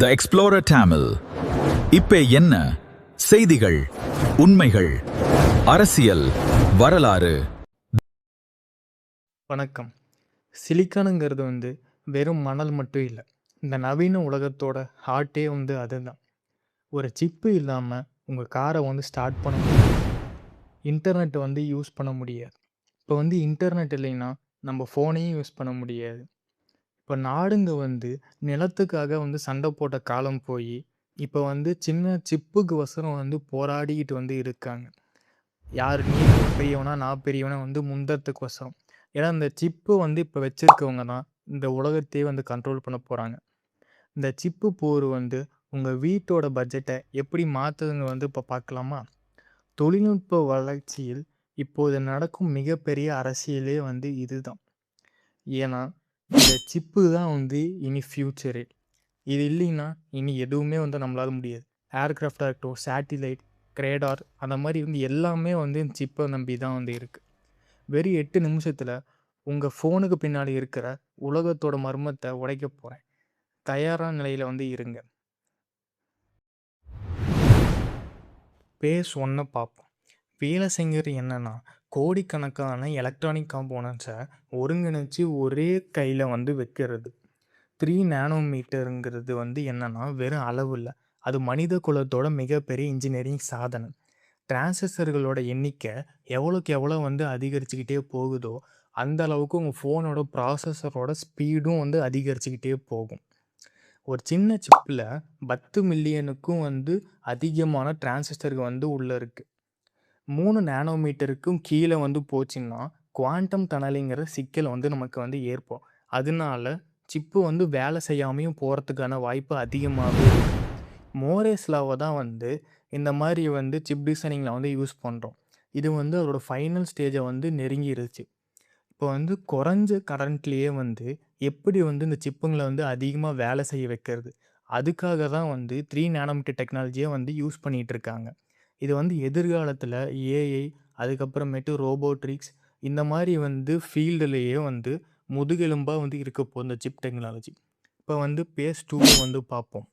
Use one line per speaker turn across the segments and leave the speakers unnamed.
த explorer Tamil. இப்ப என்ன செய்திகள், உண்மைகள், அரசியல், வரலாறு.
வணக்கம். சிலிக்கானுங்கிறது வெறும் மணல் மட்டும் இல்லை. இந்த நவீன உலகத்தோட ஹார்ட்டே அதுதான். ஒரு சிப்பு இல்லாமல் உங்கள் காரை ஸ்டார்ட் பண்ண முடியாது. இன்டர்நெட் யூஸ் பண்ண முடியாது. இப்போ இன்டர்நெட் இல்லைன்னா நம்ம ஃபோனையும் யூஸ் பண்ண முடியாது. இப்போ நாடுங்க நிலத்துக்காக சண்டை போட்ட காலம் போய் இப்போ சின்ன சிப்புக்கு வசரம் போராடிக்கிட்டு இருக்காங்க. யார் நீ பெரியவனா நான் பெரியவனா முந்தறதுக்கு வசரம். ஏன்னா இந்த சிப்பு இப்போ வச்சிருக்கவங்க தான் இந்த உலகத்தையே கண்ட்ரோல் பண்ண போகிறாங்க. இந்த சிப்பு போர் உங்கள் வீட்டோட பட்ஜெட்டை எப்படி மாற்றுதுங்க இப்போ பார்க்கலாமா? தொழில்நுட்ப வளர்ச்சியில் இப்போது நடக்கும் மிகப்பெரிய அரசியலே இதுதான். ஏன்னா இந்த சிப்பு தான் இனி ஃப்யூச்சரு. இது இல்லைன்னா இனி எதுவுமே நம்மளால முடியாது. ஏர்கிராஃப்டாக இருக்கட்டும், சேட்டிலைட், கிரேடார், அந்த மாதிரி எல்லாமே இந்த சிப்பை நம்பி தான் இருக்குது. வெறும் 8 நிமிஷத்தில் உங்கள் ஃபோனுக்கு பின்னாடி இருக்கிற உலகத்தோட மர்மத்தை உடைக்க போகிறேன். தயாரான நிலையில் இருங்க. பேஸ் 1 பார்ப்போம். வேலை செய்கிறது என்னென்னா, கோடிக்கணக்கான எலக்ட்ரானிக் காம்போனன்ட்ஸை ஒருங்கிணைச்சி ஒரே கையில் வைக்கிறது. 3 நானோமீட்டருங்கிறது என்னென்னா வெறும் அளவு இல்லை, அது மனித குலத்தோட மிகப்பெரிய இன்ஜினியரிங் சாதனை. டிரான்சிஸ்டர்களோட எண்ணிக்கை எவ்வளோக்கு எவ்வளோ அதிகரிச்சுக்கிட்டே போகுதோ அந்த அளவுக்கு உங்கள் ஃபோனோட ப்ராசஸரோட ஸ்பீடும் அதிகரிச்சுக்கிட்டே போகும். ஒரு சின்ன சிப்பில் 10 மில்லியனுக்கும் அதிகமான டிரான்சிஸ்டர்கள் உள்ளே இருக்குது. 3 நானோமீட்டருக்கும் கீழே போச்சுன்னா குவாண்டம் டனலிங்கிற சிக்கல் நமக்கு ஏற்படும். அதனால சிப்பு வேலை செய்யாமையும் போகிறதுக்கான வாய்ப்பு அதிகமாகவே இருக்குது. மோரேஸ் லாவை தான் இந்த மாதிரி சிப் டிசைனிங்கில் யூஸ் பண்ணுறோம். இது அதோட ஃபைனல் ஸ்டேஜை நெருங்கிருச்சு. இப்போ குறைஞ்ச கரண்ட்லேயே எப்படி இந்த சிப்புங்களை அதிகமாக வேலை செய்ய வைக்கிறது, அதுக்காக தான் 3 நானோமீட்டர் டெக்னாலஜியை யூஸ் பண்ணிகிட்டு இருக்காங்க. இது எதிர்காலத்தில் ஏஐ, அதுக்கப்புறமேட்டு ரோபோட்ரிக்ஸ், இந்த மாதிரி ஃபீல்டுலேயே முதுகெலும்பாக இருக்க போகுது இந்த சிப் டெக்னாலஜி. இப்போ பேஸ் 2 பார்ப்போம்.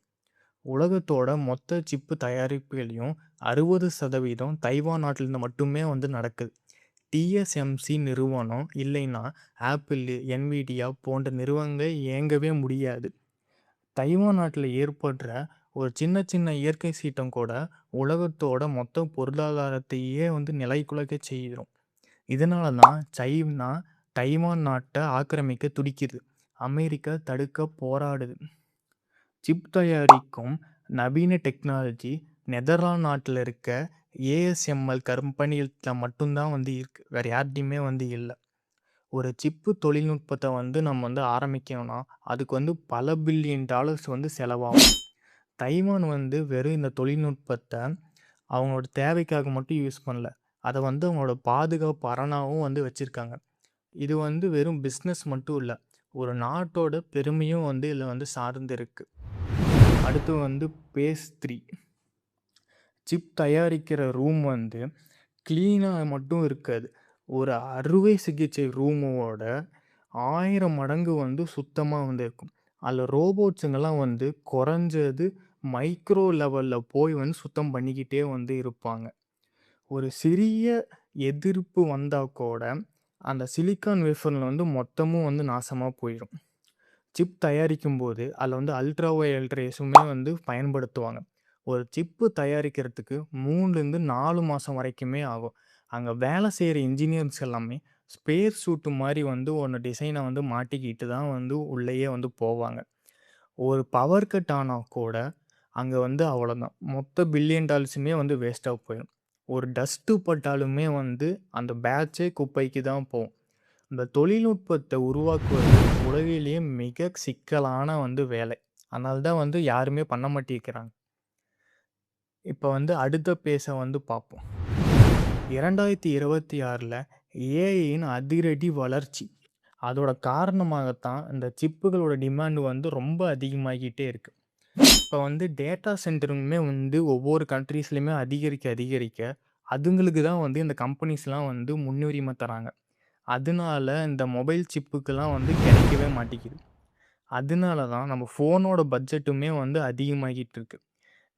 உலகத்தோட மொத்த சிப்பு தயாரிப்புகளையும் 60% தைவான் நாட்டிலேருந்து மட்டுமே நடக்குது. டிஎஸ்எம்சி நிறுவனம் இல்லைன்னா ஆப்பிள், என்விடியா போன்ற நிறுவனங்கள் இயங்கவே முடியாது. தைவான் நாட்டில் ஏற்படுற ஒரு சின்ன சின்ன இயற்கை சீற்றம் கூட உலகத்தோட மொத்த பொருளாதாரத்தையே நிலைகுலைக்க செய்யும். இதனால தான் சைனா தைவான் நாட்டை ஆக்கிரமிக்க துடிக்குது. அமெரிக்கா தடுக்க போராடுது. சிப் தயாரிக்கும் நவீன டெக்னாலஜி நெதர்லாந்து நாட்டில் இருக்க ஏஎஸ்எம்எல் கம்பெனியில் மட்டும்தான் இருக்குது. வேறு யார்கிட்டையுமே இல்லை. ஒரு சிப்பு தொழில்நுட்பத்தை நம்ம ஆரம்பிக்கணும்னா அதுக்கு பல பில்லியன் டாலர்ஸ் செலவாகும். தைவான் வெறும் இந்த தொழில்நுட்பத்தை அவங்களோட தேவைக்காக மட்டும் யூஸ் பண்ணல, அதை அவங்களோட பாதுகாப்பு அரணாகவும் வச்சுருக்காங்க. இது வெறும் பிஸ்னஸ் மட்டும் இல்லை, ஒரு நாட்டோட பெருமையும் இதில் சார்ந்து இருக்குது. அடுத்து பேஸ் 3. சிப் தயாரிக்கிற ரூம் க்ளீனாக மட்டும் இருக்காது. ஒரு அறுவை சிகிச்சை ரூமோட 1000 மடங்கு சுத்தமாக இருக்கும். அதில் ரோபோட்ஸுங்கெல்லாம் குறைஞ்சது மைக்ரோ லெவலில் போய் சுத்தம் பண்ணிக்கிட்டே இருப்பாங்க. ஒரு சிறிய எதிர்ப்பு வந்தால் கூட அந்த சிலிக்கான் வேஃபரில் மொத்தமும் நாசமாக போயிடும். சிப் தயாரிக்கும் போது அதில் அல்ட்ரா வயலட் ரேஸுமே பயன்படுத்துவாங்க. ஒரு சிப்பு தயாரிக்கிறதுக்கு 3லேருந்து 4 மாதம் வரைக்குமே ஆகும். அங்கே வேலை செய்கிற இன்ஜினியர்ஸ் எல்லாமே ஸ்பேஸ் சூட்டு மாதிரி ஒன்று டிசைனை மாட்டிக்கிட்டு தான் உள்ளேயே போவாங்க. ஒரு பவர் கட் ஆனால் கூட அங்கே அவ்வளோதான், மொத்த பில்லியன் டாலர்ஸுமே வேஸ்ட்டாக போயிடும். ஒரு டஸ்ட்டு பட்டாலுமே அந்த பேட்சே குப்பைக்கு தான் போகும். இந்த தொழில்நுட்பத்தை உருவாக்குவது உலகிலேயே மிக சிக்கலான வேலை. அதனால தான் யாருமே பண்ண மாட்டேங்கிறாங்க. இப்போ அடுத்த பேஸை பார்ப்போம். 2026 ஏஐயின் அதிரடி வளர்ச்சி, அதோட காரணமாகத்தான் இந்த சிப்புகளோட டிமாண்டு ரொம்ப அதிகமாகிட்டே இருக்குது. இப்போ டேட்டா சென்டருமே ஒவ்வொரு கண்ட்ரீஸ்லையுமே அதிகரிக்க அதுங்களுக்கு தான் இந்த கம்பெனிஸ்லாம் முன்னுரிமை தராங்க. அதனால இந்த மொபைல் சிப்புக்கெல்லாம் கிடைக்கவே மாட்டேங்குது. அதனால தான் நம்ம ஃபோனோட பட்ஜெட்டுமே வந்து அதிகமாகிட்டு இருக்கு.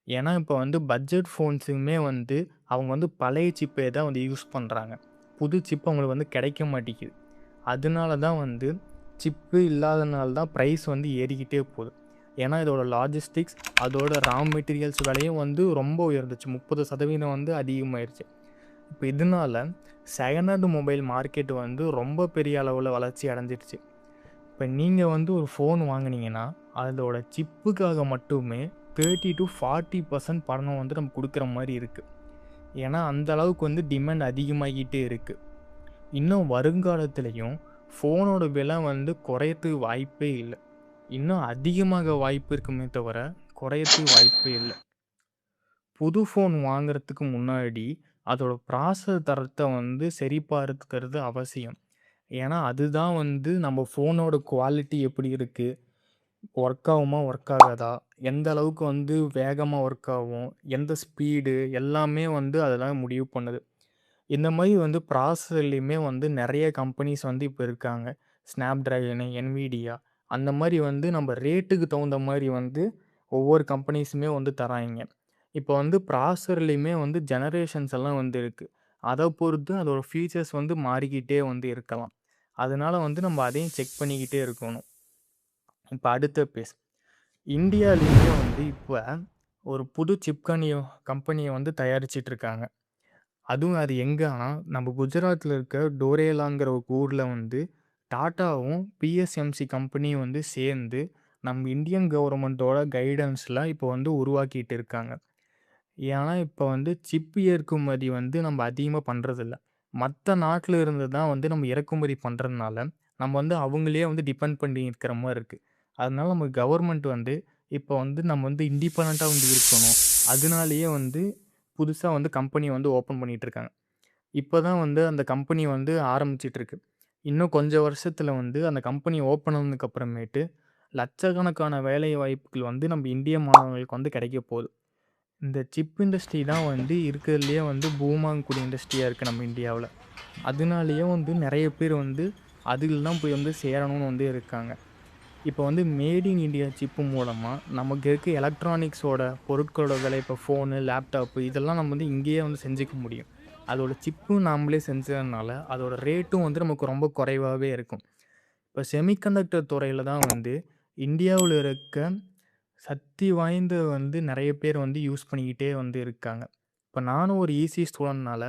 ஏன்னா, இப்போ வந்து பட்ஜெட் ஃபோன்ஸுமே வந்து அவங்க வந்து பழைய சிப்பே தான் வந்து யூஸ் பண்றாங்க. புது சிப் அவங்களுக்கு வந்து கிடைக்க மாட்டேங்குது. அதனால தான் வந்து சிப்பு இல்லாதனால தான் பிரைஸ் வந்து ஏறிக்கிட்டே போகுது. ஏன்னா, இதோட லாஜிஸ்டிக்ஸ், அதோட ரா மெட்டீரியல்ஸ் விலையும் வந்து ரொம்ப உயர்ந்துச்சு. 30% வந்து அதிகமாயிருச்சு. இப்ப இதனால செகண்ட் ஹேண்ட் மொபைல் மார்க்கெட் வந்து ரொம்ப பெரிய அளவுல வளர்ச்சி அடைஞ்சிருச்சு. இப்ப நீங்க வந்து ஒரு ஃபோன் வாங்குனீங்கன்னா, அதோட சிப்புக்காக மட்டுமே 30-40% பணம் வந்து நம்ம குடுக்குற மாரி இருக்கு. ஏன்னா, அந்த அளவுக்கு வந்து டிமாண்ட் அதிகமாகிட்டே இருக்கு. இன்னும் வருங்காலத்திலயும் ஃபோனோட விலை வந்து குறையறதுக்கு வாய்ப்பே இல்ல. இன்னும் அதிகமாக வாய்ப்பு இருக்குமே தவிர, குறையறதுக்கு வாய்ப்பே இல்ல. புது ஃபோன் வாங்குறதுக்கு முன்னாடி, அதோட ப்ராசஸர் தரத்த வந்து சரி பார்க்கிறது அவசியம். ஏன்னா, அதுதான் வந்து நம்ம ஃபோனோட குவாலிட்டி எப்படி இருக்கு? ஒர்க் ஆகுமா? ஒர்க் ஆகாதா? எந்த அளவுக்கு வந்து வேகமா ஒர்க் ஆகும்? எந்த ஸ்பீடு? எல்லாமே வந்து அதெல்லாம் முடிவு பண்ணுது. இந்த மாரி வந்து ப்ராசஸர்லயுமே வந்து நெறைய கம்பெனிஸ் வந்து இப்ப இருக்காங்க. Snapdragon, Nvidia அந்த மாரி வந்து நம்ம ரேட்டுக்கு தகுந்த மாரி வந்து ஒவ்வொரு கம்பெனிஸுமே வந்து தராய்ங்க. இப்ப வந்து ப்ராசஸர்லயுமே வந்து ஜெனரேஷன்ஸ் எல்லாம் வந்து இருக்கு. அத பொறுத்து அதோட ஃபீச்சர்ஸ் வந்து மாறிக்கிட்டே வந்து இருக்கலாம். அதனால வந்து நம்ம அதையும் செக் பண்ணிக்கிட்டே இருக்கணும். இப்ப அடுத்த பேஸ். இந்தியாலயுமே வந்து இப்ப ஒரு புது சிப் கம்பெனிய வந்து தயாரிச்சுட்டு இருக்காங்க. அதுவும் அது எங்கன்னா, நம்ம குஜராத்ல இருக்க டோரேலாங்கிற ஒரு ஊர்ல வந்து டாட்டாவும், பிஎஸ்எம்சி கம்பெனியும் வந்து சேர்ந்து, நம்ம இந்தியன் கவர்மெண்ட்டோட கைடன்ஸ்ல இப்போ வந்து உருவாக்கிட்டு இருக்காங்க. ஏன்னா, இப்ப வந்து சிப் ஏற்றுமதி வந்து நம்ம அதிகமா பண்றதில்ல. மத்த நாட்டுல இருந்து தான் வந்து நம்ம இறக்குமதி பண்றதுனால, நம்ம வந்து அவங்களயே வந்து டிபெண்ட் பண்ணி இருக்கிற மாரி இருக்கு. அதனால நம்ம கவர்மெண்ட் வந்து, இப்போ வந்து நம்ம வந்து இண்டிபெண்டன்ட்டா வந்து இருக்கணும். அதனாலேயே வந்து புதுசா வந்து கம்பெனி வந்து ஓப்பன் பண்ணிட்டு இருக்காங்க. இப்ப தான் வந்து அந்த கம்பெனி வந்து ஆரம்பிச்சுட்டு இருக்கு. இன்னும் கொஞ்சம் வருஷத்துல வந்து அந்த கம்பெனி ஓப்பன் ஆனதுக்கு அப்புறமேட்டு, லட்சக்கணக்கான வேலை வாய்ப்புகள் வந்து நம்ம இந்திய மாணவர்களுக்கு வந்து கிடைக்க போகுது. இந்த சிப் இண்டஸ்ட்ரி தான் வந்து இருக்கிறதுலயே வந்து பூமாங்கக்கூடிய இண்டஸ்ட்ரியா இருக்கு நம்ம இந்தியாவுல. அதனாலேயே வந்து நெறைய பேர் வந்து அதில தான் போய் வந்து சேரணும்னு வந்து இருக்காங்க. இப்போ வந்து மேட் இன் இண்டியா சிப் மூலமா நமக்கு இருக்க எலக்ட்ரானிக்ஸோட பொருட்களோட விலை இப்போ ஃபோனு, லேப்டாப்பு இதெல்லாம் நம்ம வந்து இங்கேயே வந்து செஞ்சுக்க முடியும். அதோட சிப்பும் நாமளே செஞ்சதுனால, அதோட ரேட்டும் வந்து நமக்கு ரொம்ப குறைவாவே இருக்கும். இப்ப செமிகண்டக்டர் துறையில தான் வந்து இந்தியாவுல இருக்க சக்தி வாய்ந்த வந்து நெறைய பேர் வந்து யூஸ் பண்ணிக்கிட்டே வந்து இருக்காங்க. இப்ப நானும் ஒரு ஈசி ஸ்டூடண்ட்னால,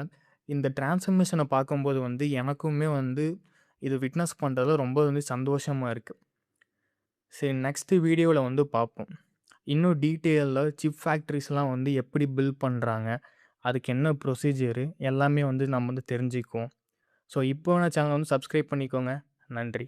இந்த டிரான்ஸ்ஃபர்மேஷன பார்க்கும்போது வந்து எனக்குமே வந்து இது விட்னஸ் பண்றதுல ரொம்ப வந்து சந்தோஷமா இருக்கு. சரி நெக்ஸ்ட் வீடியோல வந்து பார்ப்போம். இன்னும் டீட்டெயில்ல சிப் ஃபேக்டரிஸ்லாம் வந்து எப்படி பில்ட் பண்றாங்க? அதுக்கு என்ன ப்ரொசீஜரு? எல்லாமே வந்து நம்ம வந்து தெரிஞ்சுக்குவோம். ஸோ இப்போ சேனல வந்து சப்ஸ்கிரைப் பண்ணிக்கோங்க. நன்றி.